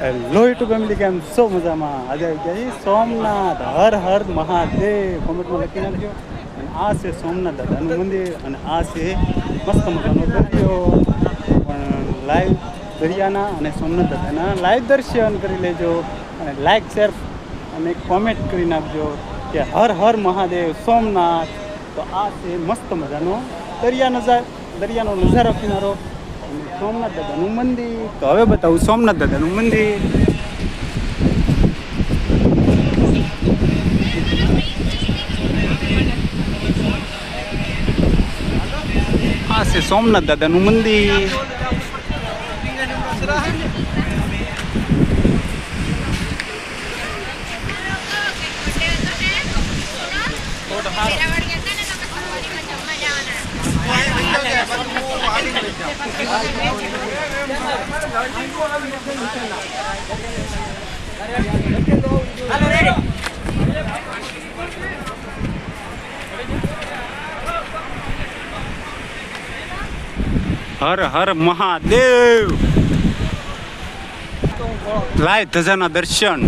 Hello YouTube family, કેમ છો? મજામાં? આજે આવી ગયા છીએ સોમનાથ. હર હર મહાદેવ કોમેન્ટમાં લખી નાખજો. અને આ છે સોમનાથ દાદાનું મંદિર અને આ છે મસ્ત મજાનો દરિયો. પણ લાઈવ દરિયાના અને સોમનાથ દાદાના લાઈવ દર્શન કરી લેજો અને લાઈક શેર અને કોમેન્ટ કરી નાખજો કે હર હર મહાદેવ સોમનાથ. તો આ છે મસ્ત મજાનો દરિયાનો નજારો કિનારો સોમનાથ દાદાનું મંદિર. તો હવે બતાવું સોમનાથ દાદાનું મંદિર. આ છે સોમનાથ દાદાનું મંદિર. હર હર મહાદેવ. લાઈવ ધજાના દર્શન.